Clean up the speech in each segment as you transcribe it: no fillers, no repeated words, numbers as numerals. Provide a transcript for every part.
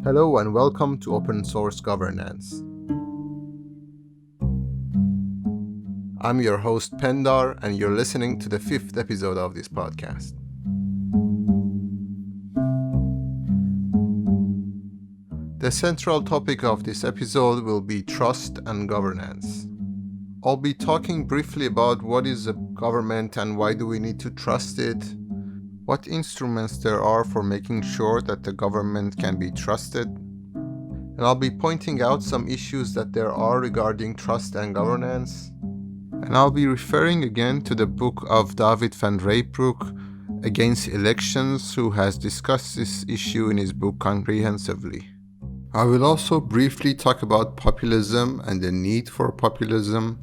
Hello and welcome to Open Source Governance. I'm your host Pendar and you're listening to the 5th episode of this podcast. The central topic of this episode will be trust and governance. I'll be talking briefly about what is a government and why do we need to trust it, what instruments there are for making sure that the government can be trusted, and I'll be pointing out some issues that there are regarding trust and governance, and I'll be referring again to the book of David van Reybrouck, Against Elections, who has discussed this issue in his book comprehensively. I will also briefly talk about populism and the need for populism,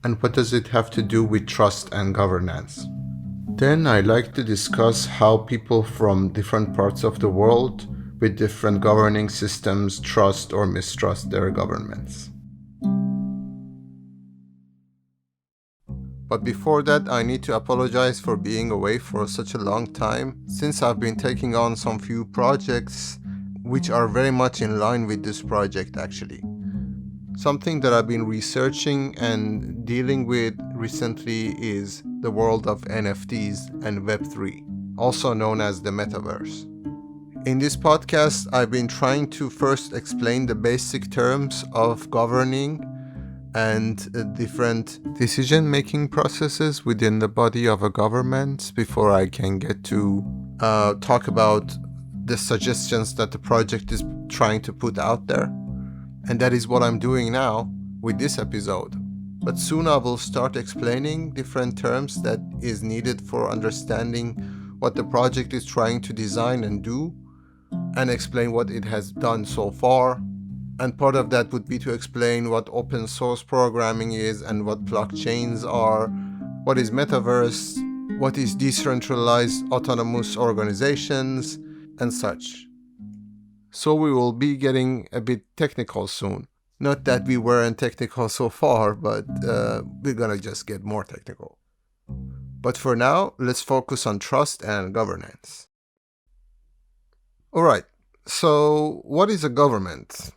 and what does it have to do with trust and governance. Then I like to discuss how people from different parts of the world with different governing systems trust or mistrust their governments. But before that, I need to apologize for being away for such a long time, since I've been taking on some few projects which are very much in line with this project actually. Something that I've been researching and dealing with recently is the world of NFTs and Web3, also known as the metaverse. In this podcast, I've been trying to first explain the basic terms of governing and different decision-making processes within the body of a government before I can get to talk about the suggestions that the project is trying to put out there. And that is what I'm doing now with this episode. But soon I will start explaining different terms that is needed for understanding what the project is trying to design and do, and explain what it has done so far. And part of that would be to explain what open source programming is and what blockchains are, what is metaverse, what is decentralized autonomous organizations, and such. So we will be getting a bit technical soon. Not that we weren't technical so far, but we're gonna just get more technical. But for now, let's focus on trust and governance. Alright, so what is a government?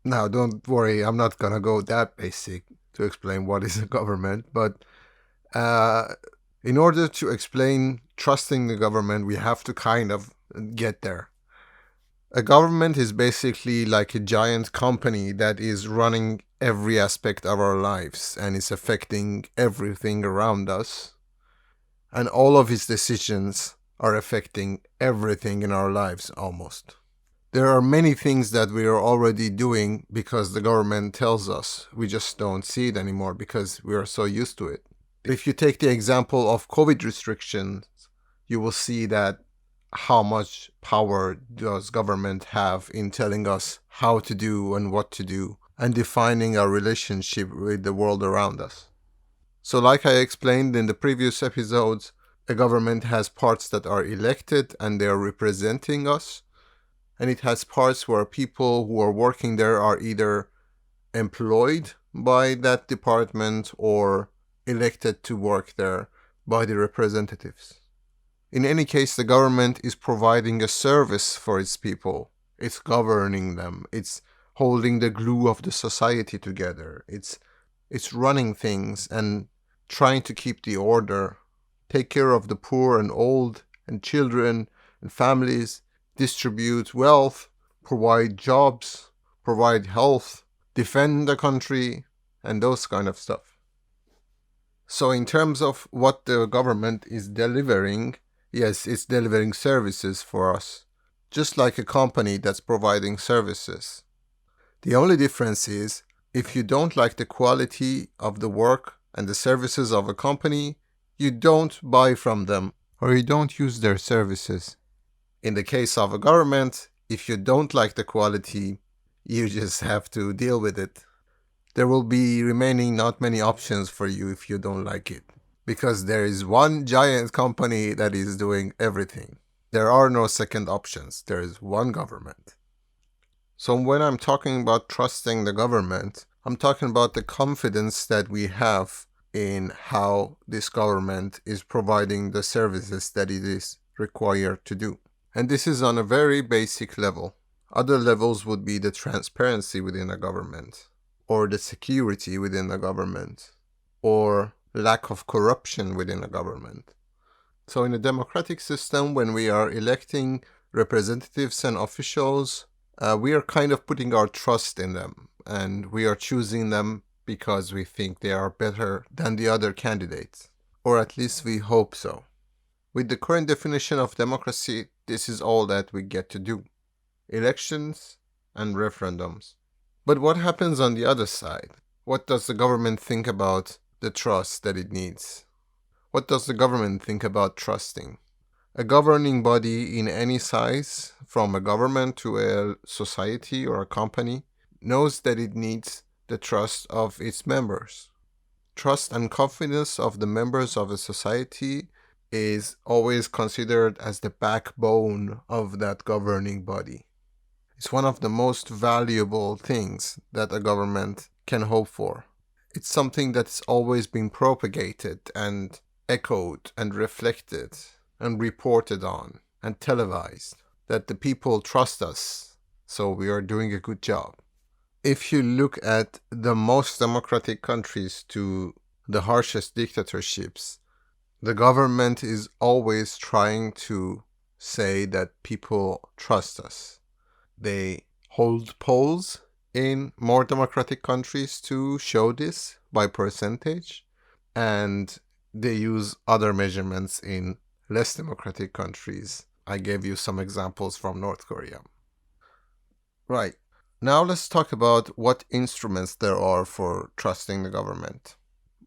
Now don't worry, I'm not gonna go that basic to explain what is a government, but in order to explain trusting the government, we have to kind of get there. A government is basically like a giant company that is running every aspect of our lives and is affecting everything around us. And all of its decisions are affecting everything in our lives almost. There are many things that we are already doing because the government tells us. We just don't see it anymore because we are so used to it. If you take the example of COVID restrictions, you will see that how much power does government have in telling us how to do and what to do and defining our relationship with the world around us. So like I explained in the previous episodes, a government has parts that are elected and they are representing us, and it has parts where people who are working there are either employed by that department or elected to work there by the representatives. In any case, the government is providing a service for its people. It's governing them. It's holding the glue of the society together. It's running things and trying to keep the order, take care of the poor and old and children and families, distribute wealth, provide jobs, provide health, defend the country, and those kind of stuff. So in terms of what the government is delivering, yes, it's delivering services for us, just like a company that's providing services. The only difference is, if you don't like the quality of the work and the services of a company, you don't buy from them or you don't use their services. In the case of a government, if you don't like the quality, you just have to deal with it. There will be remaining not many options for you if you don't like it, because there is one giant company that is doing everything. There are no second options. There is one government. So when I'm talking about trusting the government, I'm talking about the confidence that we have in how this government is providing the services that it is required to do. And this is on a very basic level. Other levels would be the transparency within a government, or the security within a government, or lack of corruption within a government. So in a democratic system, when we are electing representatives and officials, we are kind of putting our trust in them, and we are choosing them because we think they are better than the other candidates, or at least we hope so. With the current definition of democracy, this is all that we get to do: elections and referendums. But what happens on the other side? What does the government think about the trust that it needs? What does the government think about trusting? A governing body in any size, from a government to a society or a company, knows that it needs the trust of its members. Trust and confidence of the members of a society is always considered as the backbone of that governing body. It's one of the most valuable things that a government can hope for. It's something that's always been propagated and echoed and reflected and reported on and televised, that the people trust us, so we are doing a good job. If you look at the most democratic countries to the harshest dictatorships, the government is always trying to say that people trust us. They hold polls in more democratic countries to show this by percentage, and they use other measurements in less democratic countries. I gave you some examples from North Korea. Right. Now let's talk about what instruments there are for trusting the government.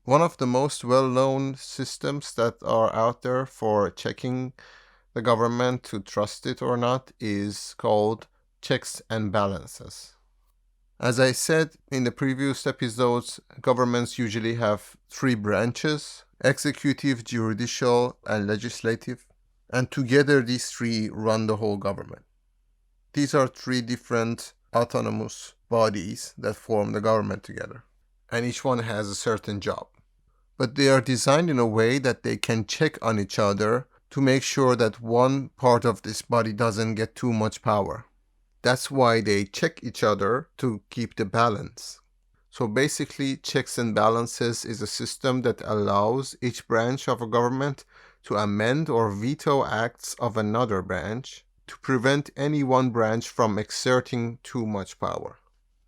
One of the most well-known systems that are out there for checking the government to trust it or not is called checks and balances. As I said in the previous episodes, governments usually have 3 branches: executive, judicial, and legislative. And together these 3 run the whole government. These are 3 different autonomous bodies that form the government together, and each one has a certain job. But they are designed in a way that they can check on each other to make sure that one part of this body doesn't get too much power. That's why they check each other, to keep the balance. So basically, checks and balances is a system that allows each branch of a government to amend or veto acts of another branch to prevent any one branch from exerting too much power.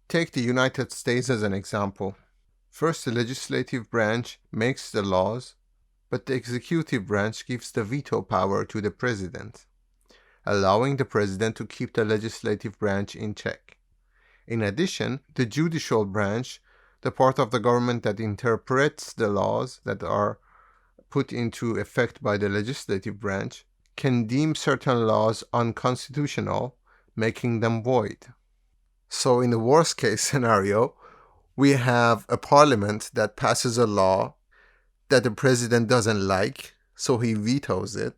Take the United States as an example. First, the legislative branch makes the laws, but the executive branch gives the veto power to the president, allowing the president to keep the legislative branch in check. In addition, the judicial branch, the part of the government that interprets the laws that are put into effect by the legislative branch, can deem certain laws unconstitutional, making them void. So in the worst case scenario, we have a parliament that passes a law that the president doesn't like, so he vetoes it.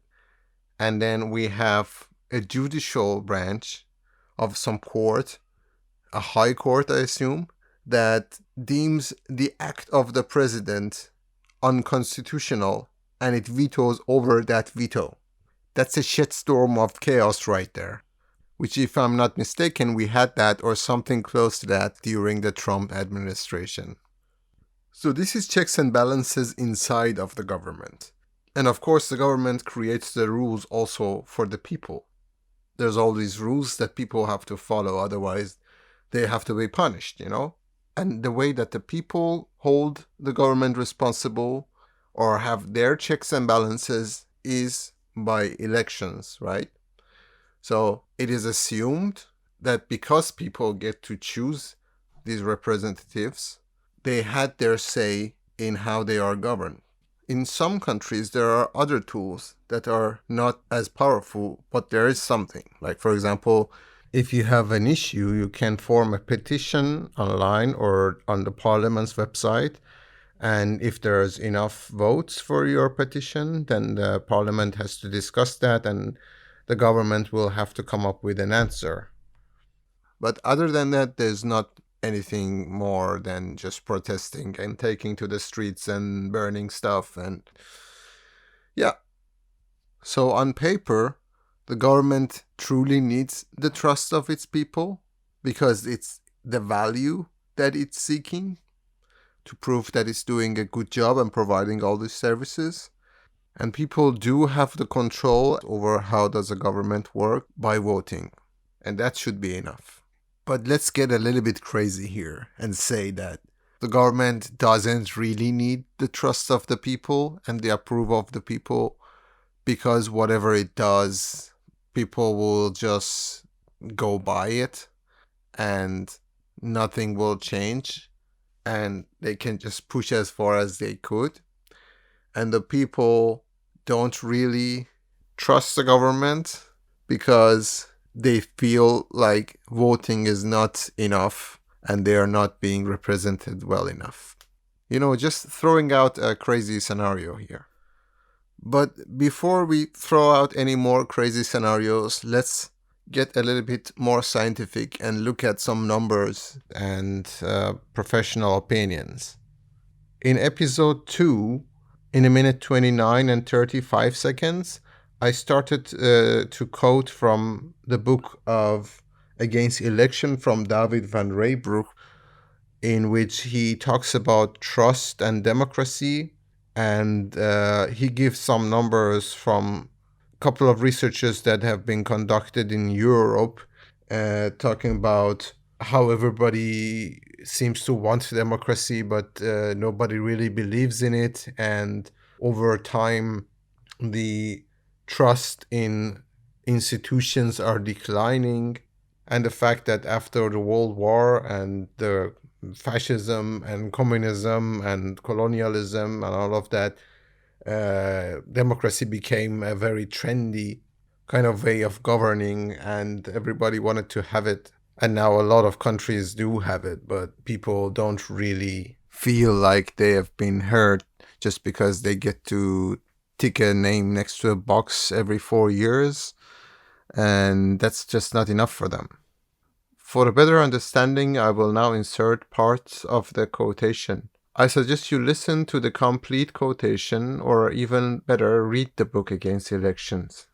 And then we have a judicial branch of some court, a high court, I assume, that deems the act of the president unconstitutional, and it vetoes over that veto. That's a shitstorm of chaos right there, which, if I'm not mistaken, we had that or something close to that during the Trump administration. So this is checks and balances inside of the government. And of course, the government creates the rules also for the people. There's all these rules that people have to follow, otherwise they have to be punished, And the way that the people hold the government responsible or have their checks and balances is by elections, right? So it is assumed that because people get to choose these representatives, they had their say in how they are governed. In some countries, there are other tools that are not as powerful, but there is something. Like, for example, if you have an issue, you can form a petition online or on the parliament's website. And if there's enough votes for your petition, then the parliament has to discuss that and the government will have to come up with an answer. But other than that, there's not anything more than just protesting and taking to the streets and burning stuff. And yeah. So on paper, The government truly needs the trust of its people because it's the value that it's seeking to prove that it's doing a good job and providing all these services. And people do have the control over how does a government work by voting. And that should be enough. But let's get a little bit crazy here and say that the government doesn't really need the trust of the people and the approval of the people, because whatever it does, people will just go by it and nothing will change, and they can just push as far as they could. And the people don't really trust the government because they feel like voting is not enough and they are not being represented well enough. Just throwing out a crazy scenario here. But before we throw out any more crazy scenarios, let's get a little bit more scientific and look at some numbers and professional opinions. In episode 2, in a minute 29 and 35 seconds, I started to quote from the book of Against Election from David van Reybrouck, in which he talks about trust and democracy, and he gives some numbers from a couple of researches that have been conducted in Europe, talking about how everybody seems to want democracy, but nobody really believes in it, and over time the trust in institutions are declining, and the fact that after the World War and the fascism and communism and colonialism and all of that, democracy became a very trendy kind of way of governing, and everybody wanted to have it. And now a lot of countries do have it, but people don't really feel like they have been heard just because they get to tick a name next to a box every 4 years, and that's just not enough for them. For a better understanding, I will now insert parts of the quotation. I suggest you listen to the complete quotation, or even better, read the book Against Elections.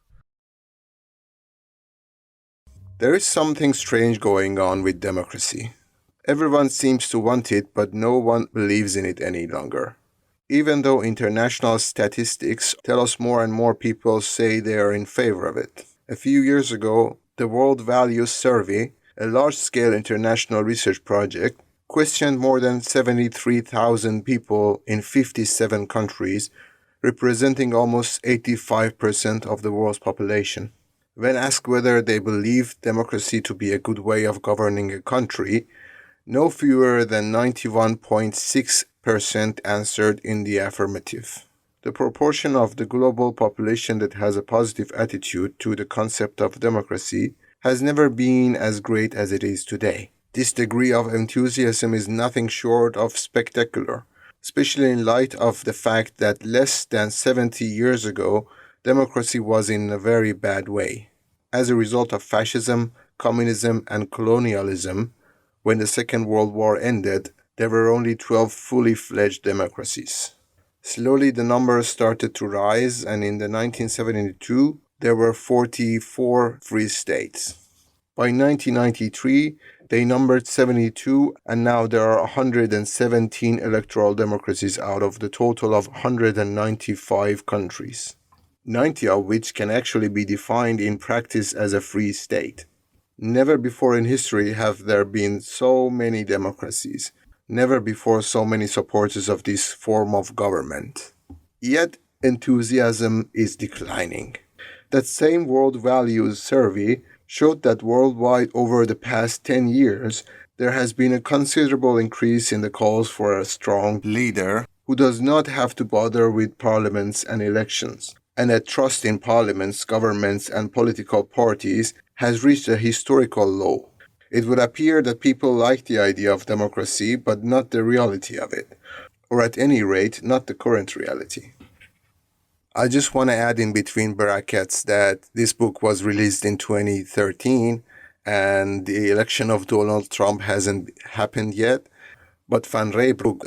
There is something strange going on with democracy. Everyone seems to want it, but no one believes in it any longer. Even though international statistics tell us more and more people say they are in favor of it. A few years ago, the World Values Survey, a large-scale international research project, questioned more than 73,000 people in 57 countries, representing almost 85% of the world's population. When asked whether they believed democracy to be a good way of governing a country, no fewer than 91.6% answered in the affirmative. The proportion of the global population that has a positive attitude to the concept of democracy has never been as great as it is today. This degree of enthusiasm is nothing short of spectacular, especially in light of the fact that less than 70 years ago, democracy was in a very bad way. As a result of fascism, communism, and colonialism, when the Second World War ended, there were only 12 fully fledged democracies. Slowly the numbers started to rise, and in the 1972, there were 44 free states. By 1993, they numbered 72, and now there are 117 electoral democracies out of the total of 195 countries, 90 of which can actually be defined in practice as a free state. Never before in history have there been so many democracies. Never before so many supporters of this form of government. Yet enthusiasm is declining. That same World Values Survey showed that worldwide over the past 10 years, there has been a considerable increase in the calls for a strong leader who does not have to bother with parliaments and elections, and that trust in parliaments, governments, and political parties has reached a historical low. It would appear that people like the idea of democracy, but not the reality of it, or at any rate, not the current reality. I just want to add in between brackets that this book was released in 2013, and the election of Donald Trump hasn't happened yet. But Van Reybrouck,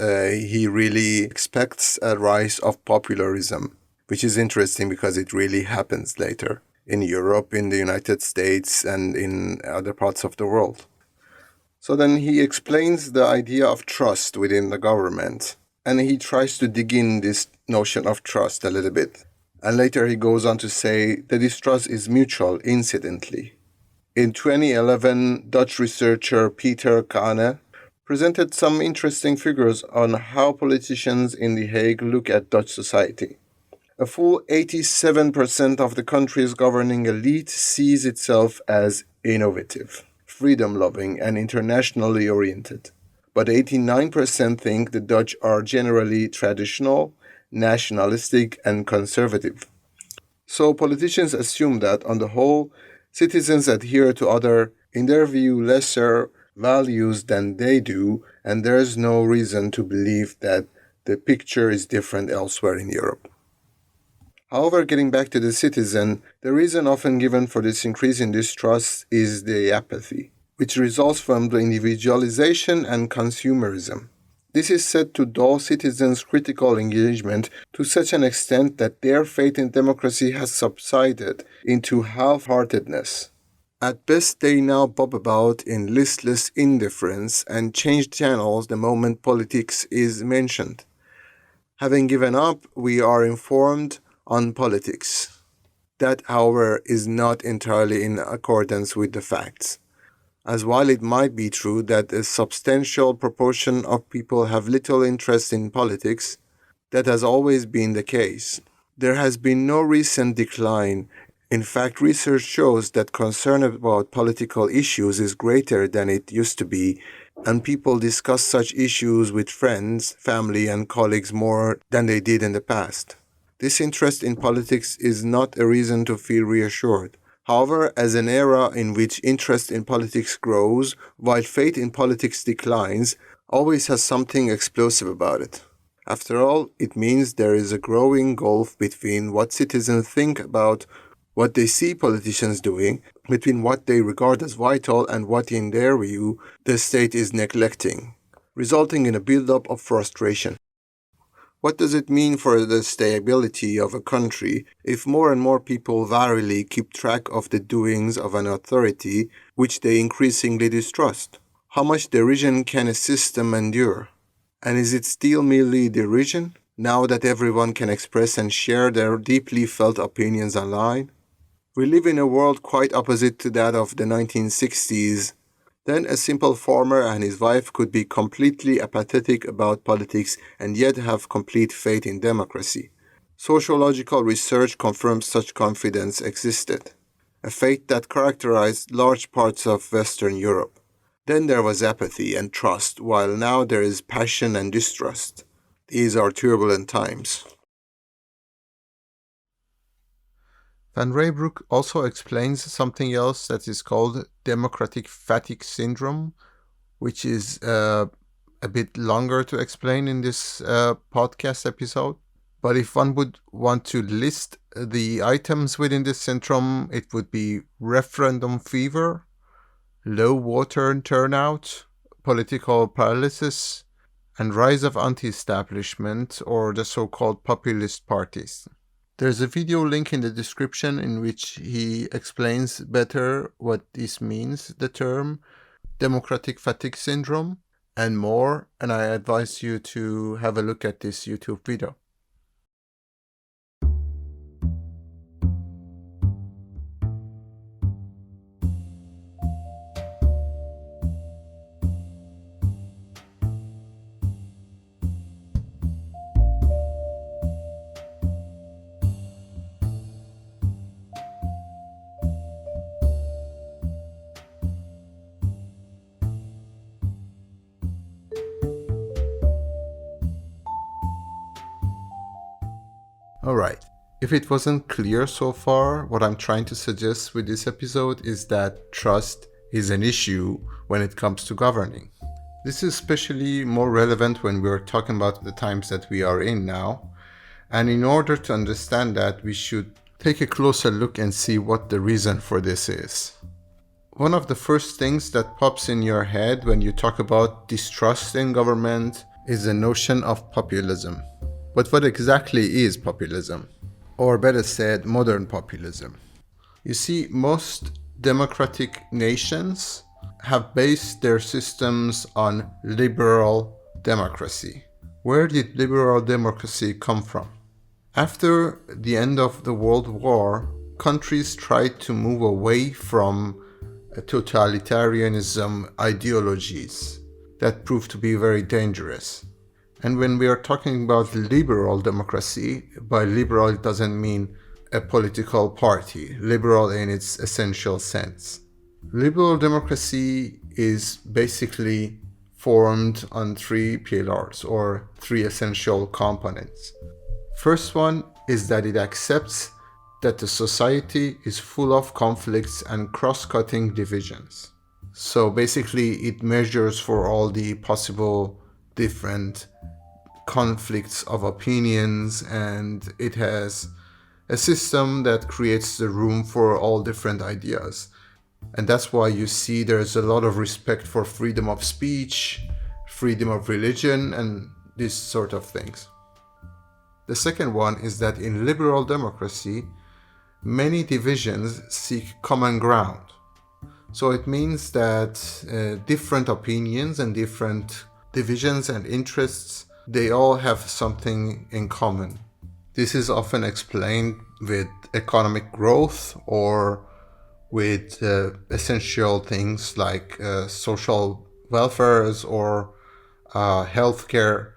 he really expects a rise of populism, which is interesting because it really happens later. in Europe, in the United States, and in other parts of the world. So then he explains the idea of trust within the government, and he tries to dig in this notion of trust a little bit. And later he goes on to say that this trust is mutual, incidentally. In 2011, Dutch researcher Peter Kane presented some interesting figures on how politicians in The Hague look at Dutch society. A full 87% of the country's governing elite sees itself as innovative, freedom-loving, and internationally oriented. But 89% think the Dutch are generally traditional, nationalistic, and conservative. So politicians assume that, on the whole, citizens adhere to other, in their view, lesser values than they do, and there is no reason to believe that the picture is different elsewhere in Europe. However, getting back to the citizen, the reason often given for this increase in distrust is the apathy, which results from the individualization and consumerism. This is said to dull citizens' critical engagement to such an extent that their faith in democracy has subsided into half-heartedness. At best, they now bob about in listless indifference and change channels the moment politics is mentioned. Having given up, we are informed on politics. That, however, is not entirely in accordance with the facts, as while it might be true that a substantial proportion of people have little interest in politics, that has always been the case. There has been no recent decline. In fact, research shows that concern about political issues is greater than it used to be, and people discuss such issues with friends, family, and colleagues more than they did in the past. This interest in politics is not a reason to feel reassured. However, as an era in which interest in politics grows, while faith in politics declines, always has something explosive about it. After all, it means there is a growing gulf between what citizens think about what they see politicians doing, between what they regard as vital and what in their view the state is neglecting, resulting in a build-up of frustration. What does it mean for the stability of a country if more and more people warily keep track of the doings of an authority which they increasingly distrust? How much derision can a system endure? And is it still merely derision, now that everyone can express and share their deeply felt opinions online? We live in a world quite opposite to that of the 1960s. Then a simple farmer and his wife could be completely apathetic about politics and yet have complete faith in democracy. Sociological research confirms such confidence existed, a faith that characterized large parts of Western Europe. Then there was apathy and trust, while now there is passion and distrust. These are turbulent times. Van Reybrouck also explains something else that is called democratic fatigue syndrome, which is a bit longer to explain in this podcast episode. But if one would want to list the items within this syndrome, it would be referendum fever, low voter turnout, political paralysis, and rise of anti-establishment, or the so-called populist parties. There's a video link in the description in which he explains better what this means, the term democratic fatigue syndrome, and more, and I advise you to have a look at this YouTube video. Alright, if it wasn't clear so far, what I'm trying to suggest with this episode is that trust is an issue when it comes to governing. This is especially more relevant when we're talking about the times that we are in now, and in order to understand that, we should take a closer look and see what the reason for this is. One of the first things that pops in your head when you talk about distrust in government is the notion of populism. But what exactly is populism? Or better said, modern populism. You see, most democratic nations have based their systems on liberal democracy. Where did liberal democracy come from? After the end of the World War, countries tried to move away from totalitarianism ideologies that proved to be very dangerous. And when we are talking about liberal democracy, by liberal it doesn't mean a political party, liberal in its essential sense. Liberal democracy is basically formed on three pillars or three essential components. First one is that it accepts that the society is full of conflicts and cross-cutting divisions. So basically it measures for all the possible different conflicts of opinions, and it has a system that creates the room for all different ideas. And that's why you see there's a lot of respect for freedom of speech, freedom of religion, and these sort of things. The second one is that in liberal democracy, many divisions seek common ground. So it means that different opinions and different divisions and interests, they all have something in common. This is often explained with economic growth or with essential things like social welfares or healthcare.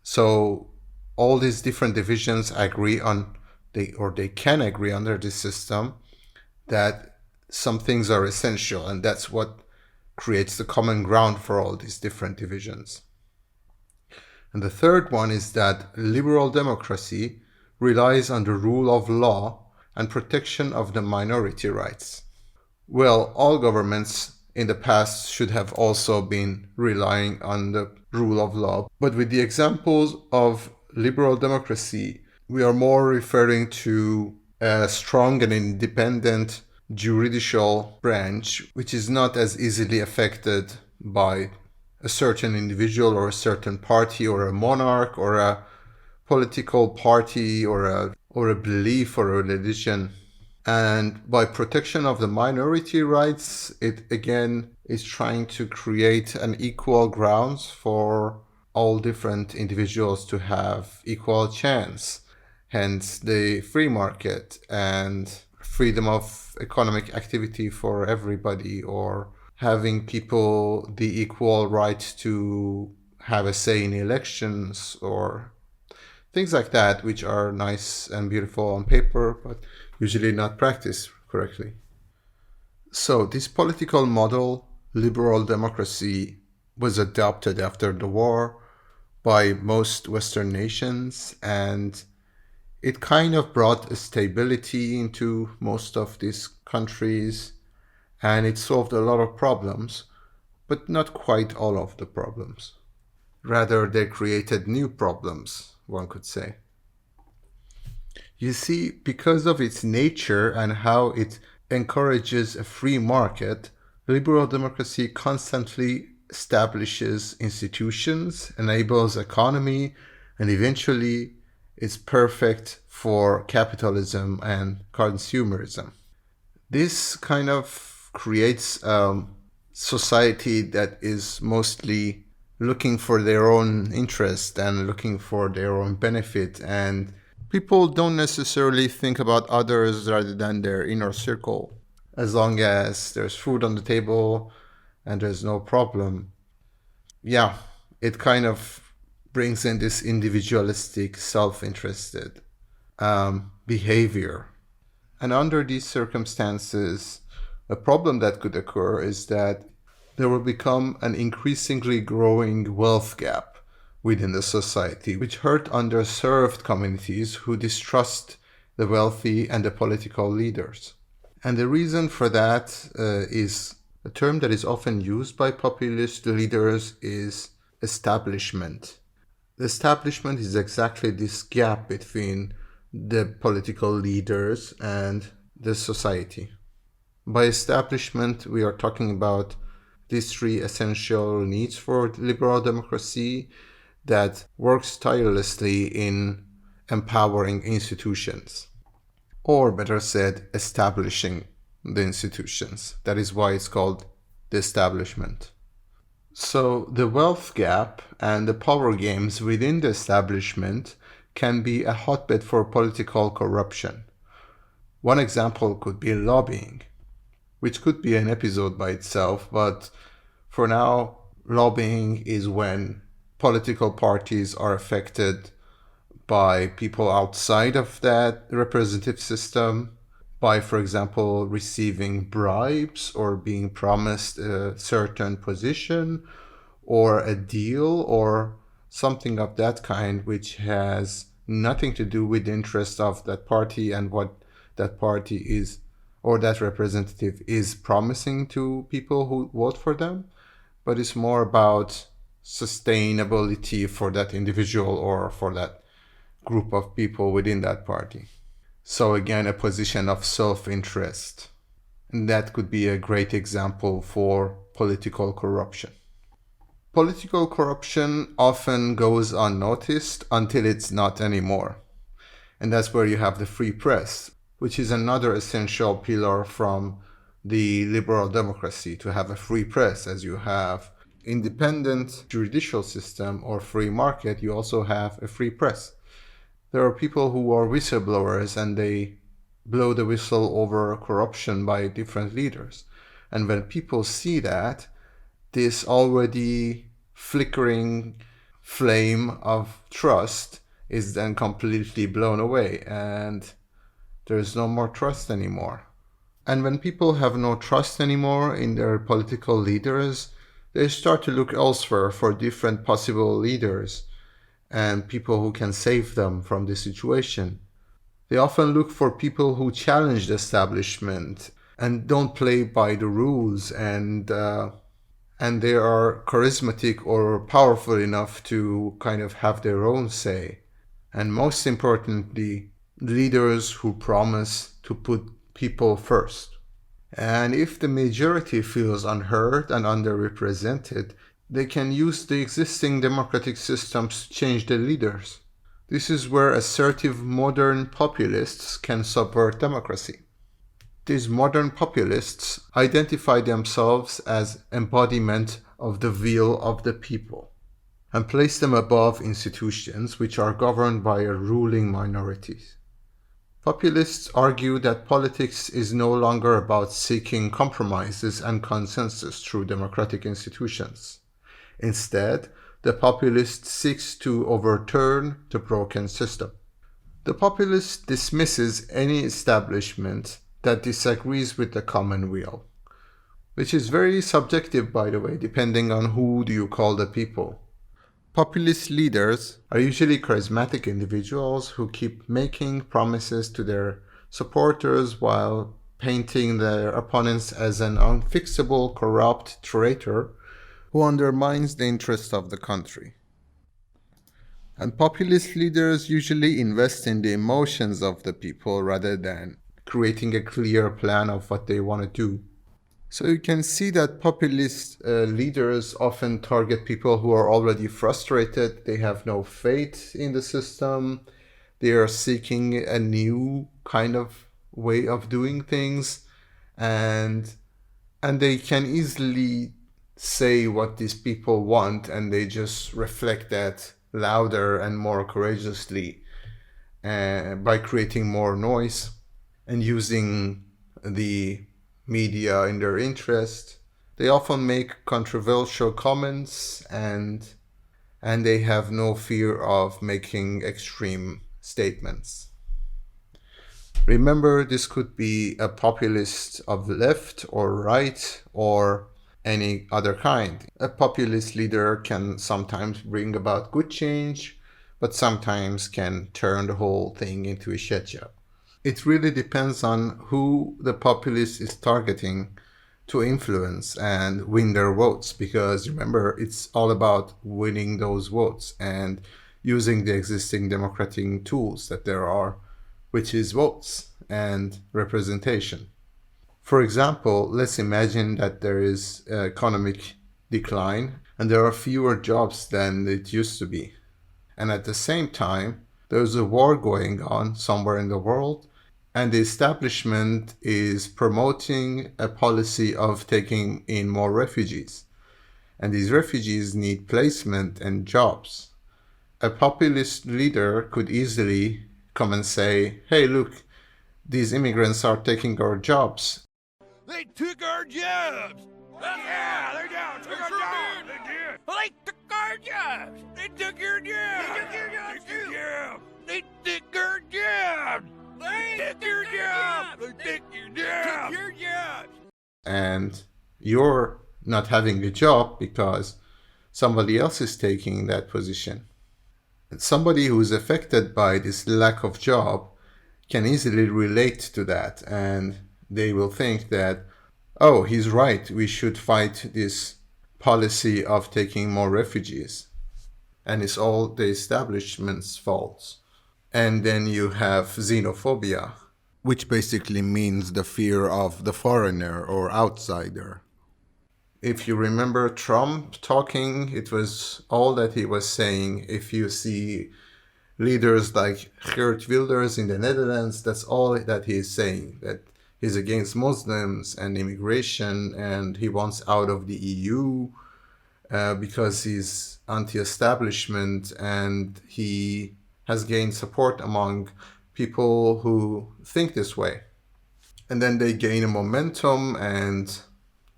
So all these different divisions agree on, they can agree under this system that some things are essential, and that's what creates the common ground for all these different divisions. And the third one is that liberal democracy relies on the rule of law and protection of the minority rights. Well, all governments in the past should have also been relying on the rule of law, but with the examples of liberal democracy, we are more referring to a strong and independent judicial branch, which is not as easily affected by a certain individual or a certain party or a monarch or a political party or a belief or a religion. And by protection of the minority rights, it again is trying to create an equal grounds for all different individuals to have equal chance. Hence the free market and freedom of economic activity for everybody, or having people the equal right to have a say in elections, or things like that, which are nice and beautiful on paper, but usually not practiced correctly. So this political model, liberal democracy, was adopted after the war by most Western nations, and it kind of brought a stability into most of these countries, and it solved a lot of problems, but not quite all of the problems. Rather, they created new problems, one could say. You see, because of its nature and how it encourages a free market, liberal democracy constantly establishes institutions, enables economy, and eventually is perfect for capitalism and consumerism. This kind of creates a society that is mostly looking for their own interest and looking for their own benefit, and people don't necessarily think about others rather than their inner circle. As long as there's food on the table and there's no problem, yeah, it kind of brings in this individualistic, self-interested behavior. And under these circumstances, a problem that could occur is that there will become an increasingly growing wealth gap within the society, which hurt underserved communities who distrust the wealthy and the political leaders. And the reason for that is a term that is often used by populist leaders is establishment. The establishment is exactly this gap between the political leaders and the society. By establishment, we are talking about these three essential needs for liberal democracy that works tirelessly in empowering institutions. or better said, establishing the institutions. That is why it's called the establishment. So the wealth gap and the power games within the establishment can be a hotbed for political corruption. One example could be lobbying, which could be an episode by itself, but for now, lobbying is when political parties are affected by people outside of that representative system, by, for example, receiving bribes or being promised a certain position or a deal or something of that kind, which has nothing to do with the interest of that party and what that party is or that representative is promising to people who vote for them, but it's more about sustainability for that individual or for that group of people within that party. So again, a position of self-interest. And that could be a great example for political corruption. Political corruption often goes unnoticed until it's not anymore. And that's where you have the free press, which is another essential pillar from the liberal democracy, to have a free press. As you have independent judicial system or free market, you also have a free press. There are people who are whistleblowers and they blow the whistle over corruption by different leaders. And when people see that, this already flickering flame of trust is then completely blown away and there's no more trust anymore. And when people have no trust anymore in their political leaders, they start to look elsewhere for different possible leaders and people who can save them from the situation. They often look for people who challenge the establishment and don't play by the rules, and they are charismatic or powerful enough to kind of have their own say. And most importantly, leaders who promise to put people first. And if the majority feels unheard and underrepresented, they can use the existing democratic systems to change the leaders. This is where assertive modern populists can subvert democracy. These modern populists identify themselves as embodiment of the will of the people and place them above institutions which are governed by a ruling minorities. Populists argue that politics is no longer about seeking compromises and consensus through democratic institutions. Instead, the populist seeks to overturn the broken system. The populist dismisses any establishment that disagrees with the common will, which is very subjective, by the way, depending on who do you call the people. Populist leaders are usually charismatic individuals who keep making promises to their supporters while painting their opponents as an unfixable, corrupt traitor who undermines the interests of the country. And populist leaders usually invest in the emotions of the people rather than creating a clear plan of what they want to do. So you can see that populist leaders often target people who are already frustrated, they have no faith in the system, they are seeking a new kind of way of doing things, and they can easily say what these people want, and they just reflect that louder and more courageously by creating more noise and using the media in their interest. They often make controversial comments and they have no fear of making extreme statements. Remember, this could be a populist of left or right or any other kind. A populist leader can sometimes bring about good change, but sometimes can turn the whole thing into a shit show. It really depends on who the populist is targeting to influence and win their votes, because remember, it's all about winning those votes and using the existing democratic tools that there are, which is votes and representation. For example, let's imagine that there is economic decline and there are fewer jobs than it used to be. And at the same time, there's a war going on somewhere in the world And the establishment is promoting a policy of taking in more refugees. And these refugees need placement and jobs. A populist leader could easily come and say, hey, look, these immigrants are taking our jobs. They took our jobs! Yeah, they took our jobs! They did! They took our jobs! They took your jobs! They took your jobs too! They took our jobs! They took your jobs! They took your jobs! And you're not having a job because somebody else is taking that position. And somebody who is affected by this lack of job can easily relate to that, and they will think that, oh, he's right, we should fight this policy of taking more refugees. And it's all the establishment's fault. And then you have xenophobia, which basically means the fear of the foreigner or outsider. If you remember Trump talking, it was all that he was saying. If you see leaders like Geert Wilders in the Netherlands, that's all that he is saying, that he's against Muslims and immigration and he wants out of the EU because he's anti-establishment, and he has gained support among people who think this way. And then they gain a momentum, and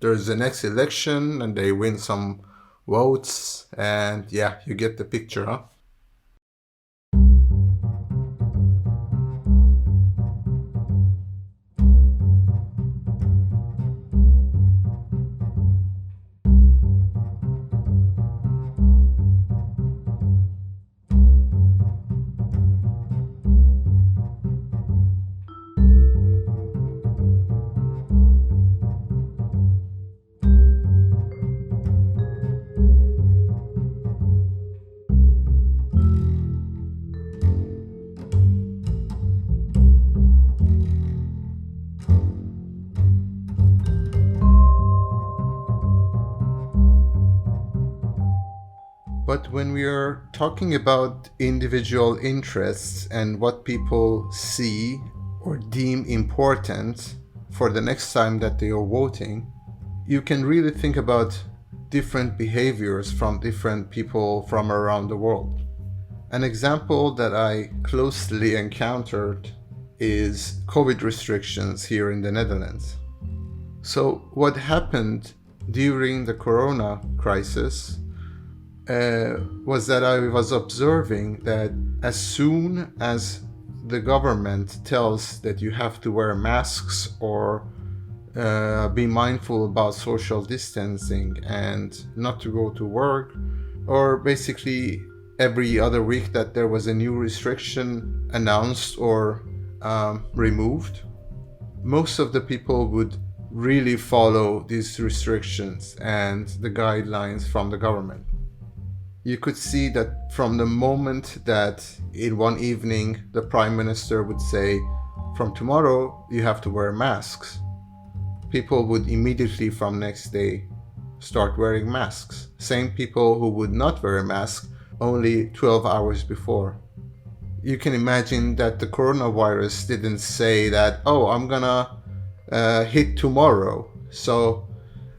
there's the next election and they win some votes, and yeah, you get the picture, huh? But when we are talking about individual interests and what people see or deem important for the next time that they are voting, you can really think about different behaviors from different people from around the world. An example that I closely encountered is COVID restrictions here in the Netherlands. So what happened during the corona crisis was that I was observing that as soon as the government tells that you have to wear masks or be mindful about social distancing and not to go to work, or basically every other week that there was a new restriction announced or removed, most of the people would really follow these restrictions and the guidelines from the government. You could see that from the moment that in one evening the Prime Minister would say, from tomorrow you have to wear masks, people would immediately from next day start wearing masks. Same people who would not wear a mask only 12 hours before. You can imagine that the coronavirus didn't say that, oh, I'm gonna hit tomorrow, so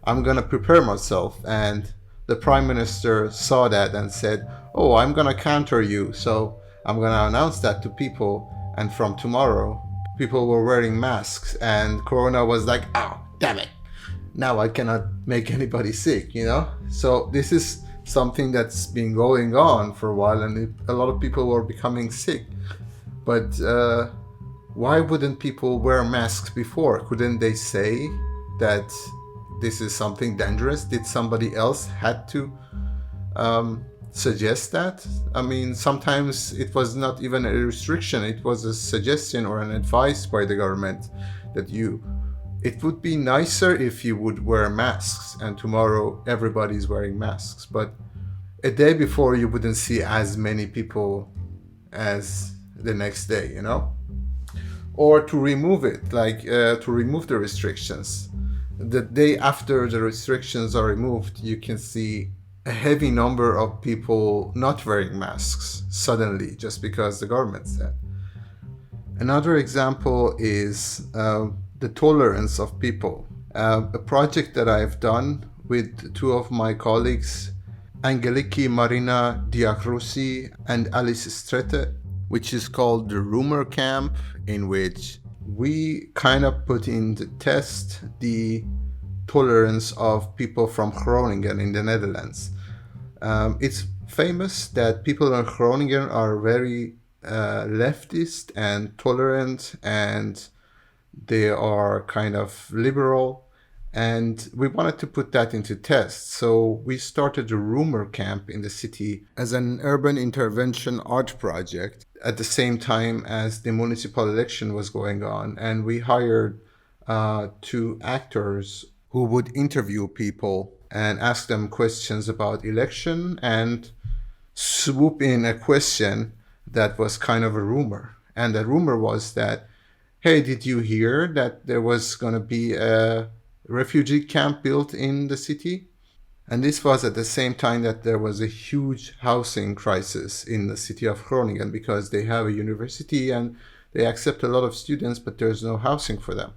I'm gonna prepare myself. And the Prime Minister saw that and said, oh, I'm gonna counter you, so I'm gonna announce that to people, and from tomorrow people were wearing masks, and Corona was like, oh, damn it, now I cannot make anybody sick, you know? So this is something that's been going on for a while, and a lot of people were becoming sick. But why wouldn't people wear masks before? Couldn't they say that this is something dangerous? Did somebody else had to suggest that? I mean, sometimes it was not even a restriction, it was a suggestion or an advice by the government that it would be nicer if you would wear masks, and tomorrow everybody's wearing masks. But a day before you wouldn't see as many people as the next day, you know? Or to remove it, like to remove the restrictions. The day after the restrictions are removed, you can see a heavy number of people not wearing masks suddenly just because the government said. Another example is the tolerance of people. A project that I've done with two of my colleagues, Angeliki Marina Diakrousi and Alice Strete, which is called the Rumor Camp, in which we kind of put in the test the tolerance of people from Groningen in the Netherlands. It's famous that people in Groningen are very leftist and tolerant, and they are kind of liberal. And we wanted to put that into test. So we started a rumor camp in the city as an urban intervention art project at the same time as the municipal election was going on. And we hired two actors who would interview people and ask them questions about election and swoop in a question that was kind of a rumor. And the rumor was that, hey, did you hear that there was going to be a refugee camp built in the city? And this was at the same time that there was a huge housing crisis in the city of Groningen, because they have a university and they accept a lot of students, but there's no housing for them.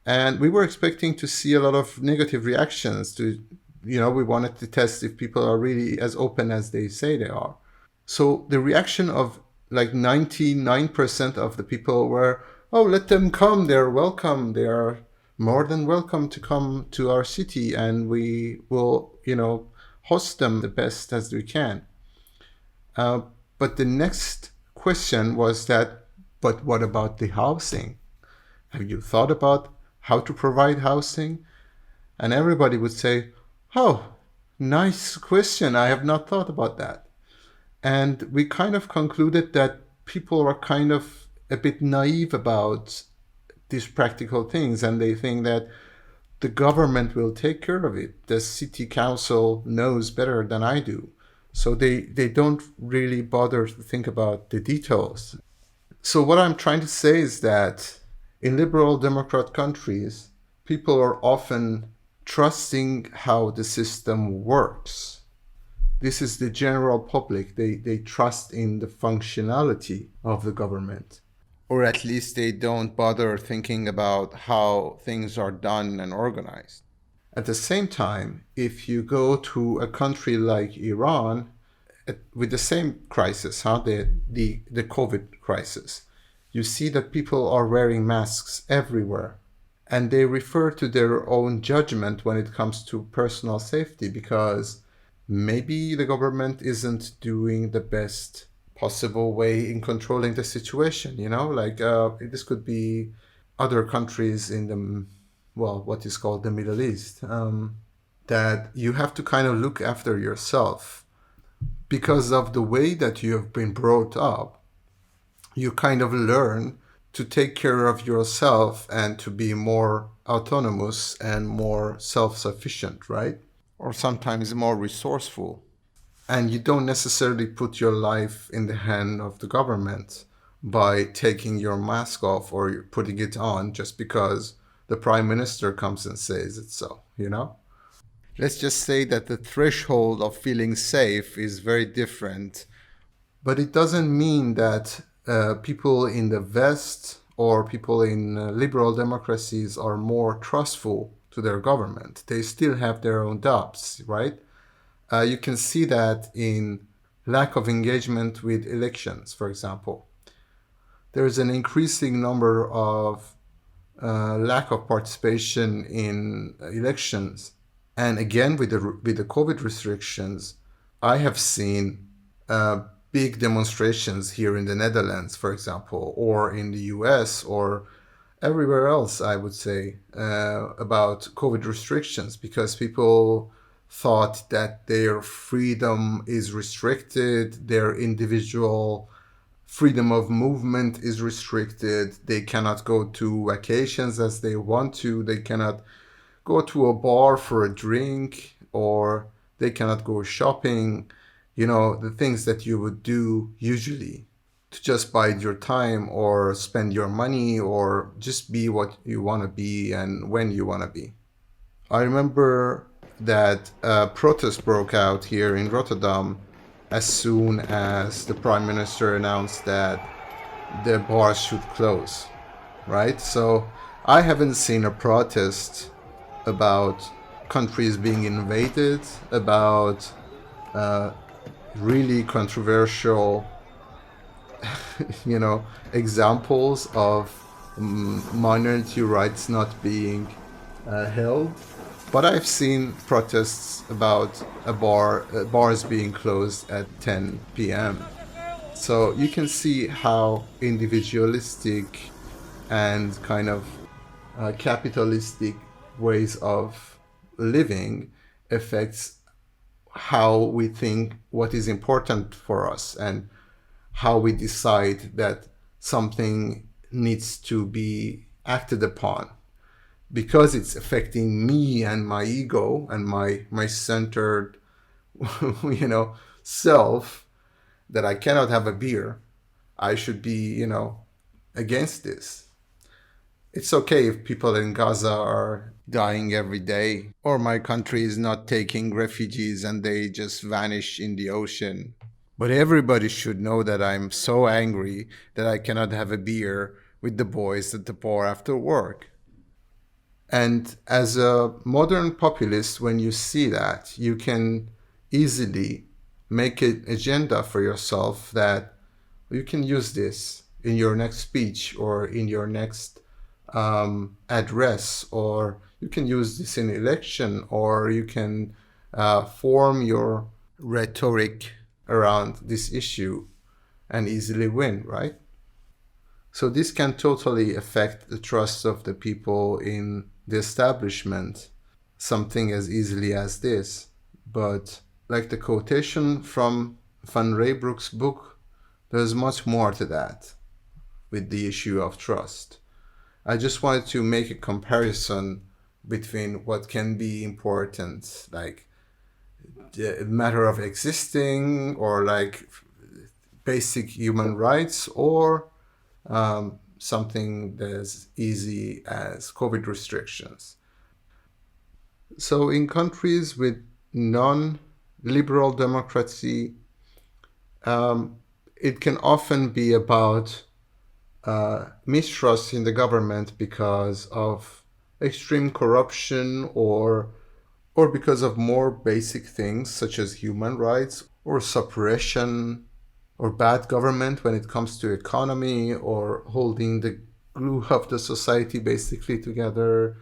And we were expecting to see a lot of negative reactions to, we wanted to test if people are really as open as they say they are. So the reaction of like 99% of the people were, oh, let them come, they're welcome, they are more than welcome to come to our city, and we will, host them the best as we can. But the next question was that, but what about the housing? Have you thought about how to provide housing? And everybody would say, oh, nice question, I have not thought about that. And we kind of concluded that people are kind of a bit naive about these practical things, and they think that the government will take care of it. The city council knows better than I do. So they don't really bother to think about the details. So what I'm trying to say is that in liberal democrat countries, people are often trusting how the system works. This is the general public. They trust in the functionality of the government. Or at least they don't bother thinking about how things are done and organized. At the same time, if you go to a country like Iran, with the same crisis, the COVID crisis, you see that people are wearing masks everywhere. And they refer to their own judgment when it comes to personal safety, because maybe the government isn't doing the best possible way in controlling the situation, this could be other countries in the, what is called the Middle East, that you have to kind of look after yourself. Because of the way that you have been brought up, you kind of learn to take care of yourself and to be more autonomous and more self-sufficient, right? Or sometimes more resourceful. And you don't necessarily put your life in the hand of the government by taking your mask off or putting it on just because the prime minister comes and says it so, Let's just say that the threshold of feeling safe is very different. But it doesn't mean that people in the West or people in liberal democracies are more trustful to their government. They still have their own doubts, right? You can see that in lack of engagement with elections, for example. There's an increasing number of lack of participation in elections. And again, with the COVID restrictions, I have seen big demonstrations here in the Netherlands, for example, or in the US, or everywhere else, I would say, about COVID restrictions, because people thought that their freedom is restricted, their individual freedom of movement is restricted, they cannot go to vacations as they want to, they cannot go to a bar for a drink, or they cannot go shopping, the things that you would do usually to just bide your time or spend your money or just be what you want to be and when you want to be. I remember that a protest broke out here in Rotterdam as soon as the prime minister announced that the bars should close, right? So I haven't seen a protest about countries being invaded, about really controversial, examples of minority rights not being held. But I've seen protests about bars being closed at 10 p.m. So you can see how individualistic and kind of capitalistic ways of living affects how we think what is important for us and how we decide that something needs to be acted upon, because it's affecting me and my ego and my centered self, that I cannot have a beer. I should be against this. It's okay if people in Gaza are dying every day, or my country is not taking refugees and they just vanish in the ocean. But everybody should know that I'm so angry that I cannot have a beer with the boys at the bar after work. And as a modern populist, when you see that, you can easily make an agenda for yourself that you can use this in your next speech or in your next address, or you can use this in election, or you can form your rhetoric around this issue and easily win, right? So this can totally affect the trust of the people in the establishment, something as easily as this. But like the quotation from Van Reybrouck's book, there's much more to that with the issue of trust. I just wanted to make a comparison between what can be important, like the matter of existing, or like basic human rights, or something as easy as COVID restrictions. So in countries with non-liberal democracy, it can often be about mistrust in the government because of extreme corruption, or because of more basic things such as human rights, or suppression, or bad government when it comes to economy, or holding the glue of the society basically together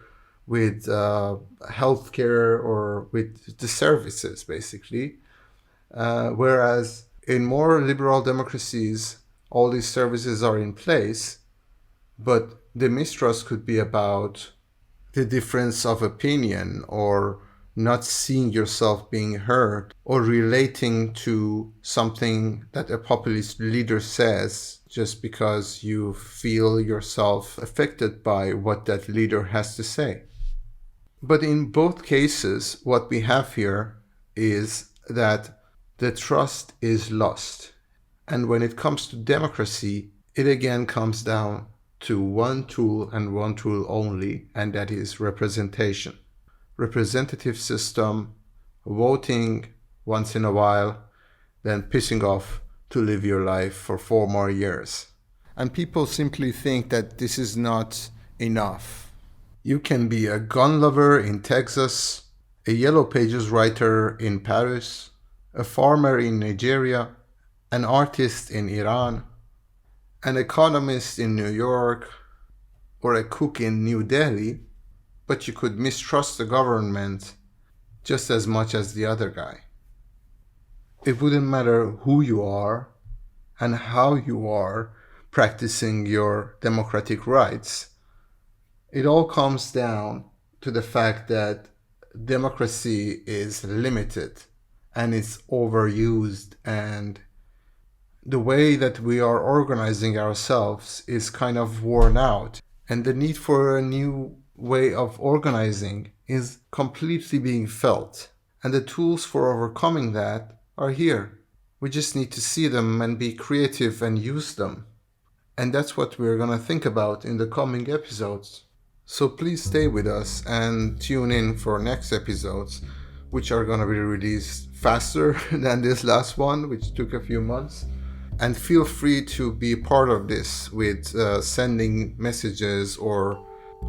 with healthcare or with the services basically. Whereas in more liberal democracies, all these services are in place, but the mistrust could be about the difference of opinion, or not seeing yourself being heard, or relating to something that a populist leader says just because you feel yourself affected by what that leader has to say. But in both cases, what we have here is that the trust is lost. And when it comes to democracy, it again comes down to one tool and one tool only, and that is representation. Representative system, voting once in a while, then pissing off to live your life for 4 more years. And people simply think that this is not enough. You can be a gun lover in Texas, a Yellow Pages writer in Paris, a farmer in Nigeria, an artist in Iran, an economist in New York, or a cook in New Delhi, but you could mistrust the government just as much as the other guy. It wouldn't matter who you are and how you are practicing your democratic rights. It all comes down to the fact that democracy is limited and it's overused, and the way that we are organizing ourselves is kind of worn out, and the need for a new way of organizing is completely being felt, and the tools for overcoming that are here. We just need to see them and be creative and use them. And that's what we're going to think about in the coming episodes. So please stay with us and tune in for next episodes, which are going to be released faster than this last one, which took a few months. And feel free to be a part of this with sending messages or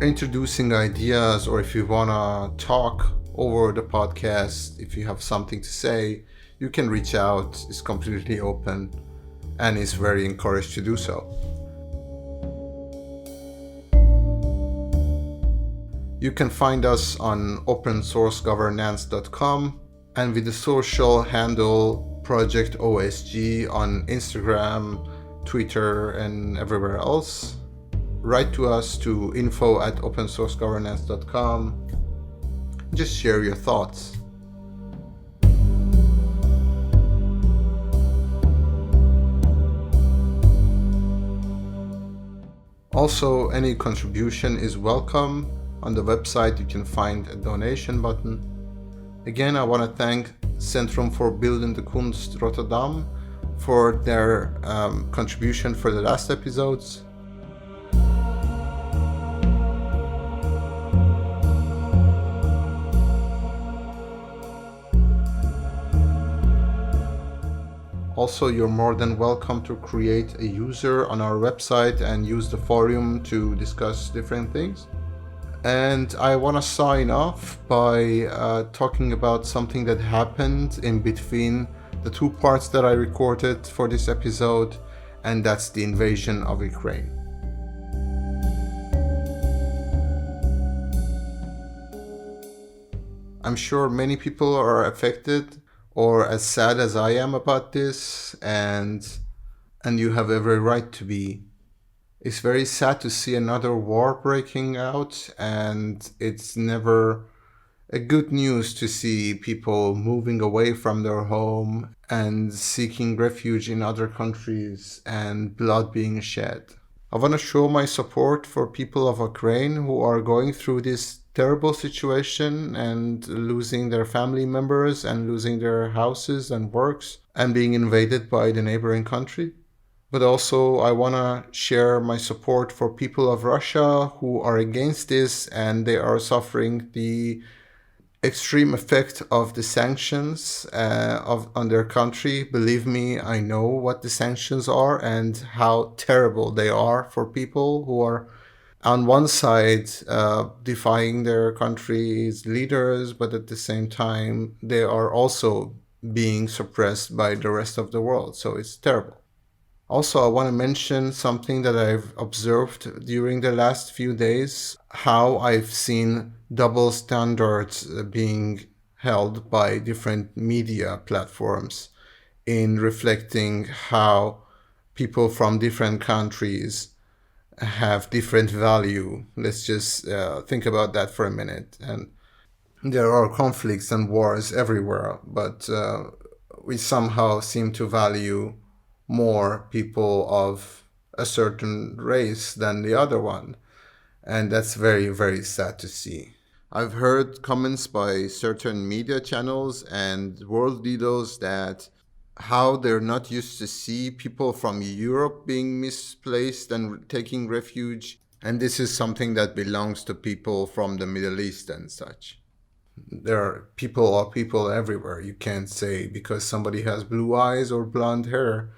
introducing ideas, or if you want to talk over the podcast, if you have something to say, you can reach out. It's completely open and is very encouraged to do so. You can find us on opensourcegovernance.com and with the social handle Project OSG on Instagram, Twitter, and everywhere else. Write to us to info@opensourcegovernance.com. Just share your thoughts. Also, any contribution is welcome. On the website, you can find a donation button. Again, I want to thank Centrum for Bildende Kunst Rotterdam for their contribution for the last episodes. Also, you're more than welcome to create a user on our website and use the forum to discuss different things. And I want to sign off by talking about something that happened in between the two parts that I recorded for this episode, and that's the invasion of Ukraine. I'm sure many people are affected or as sad as I am about this, and you have every right to be. It's very sad to see another war breaking out, and it's never a good news to see people moving away from their home and seeking refuge in other countries and blood being shed. I want to show my support for people of Ukraine who are going through this terrible situation and losing their family members and losing their houses and works and being invaded by the neighboring country. But also I want to share my support for people of Russia who are against this, and they are suffering the extreme effect of the sanctions on their country. Believe me, I know what the sanctions are and how terrible they are for people who are on one side defying their country's leaders, but at the same time they are also being suppressed by the rest of the world. So it's terrible. Also, I want to mention something that I've observed during the last few days, how I've seen double standards being held by different media platforms in reflecting how people from different countries have different value. Let's just think about that for a minute. And there are conflicts and wars everywhere, but we somehow seem to value more people of a certain race than the other one. And that's very, very sad to see. I've heard comments by certain media channels and world leaders that how they're not used to see people from Europe being misplaced and taking refuge. And this is something that belongs to people from the Middle East and such. There are people everywhere. You can't say because somebody has blue eyes or blonde hair,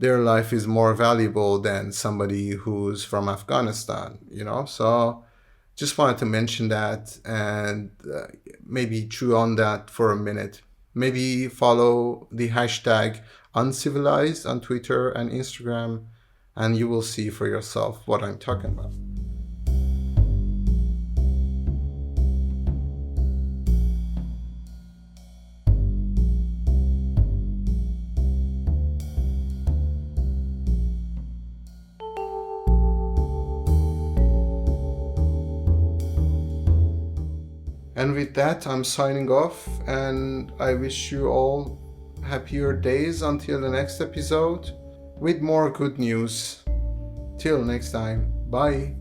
their life is more valuable than somebody who's from Afghanistan, So just wanted to mention that and maybe chew on that for a minute. Maybe follow the hashtag uncivilized on Twitter and Instagram, and you will see for yourself what I'm talking about. And with that, I'm signing off, and I wish you all happier days until the next episode with more good news. Till next time, bye.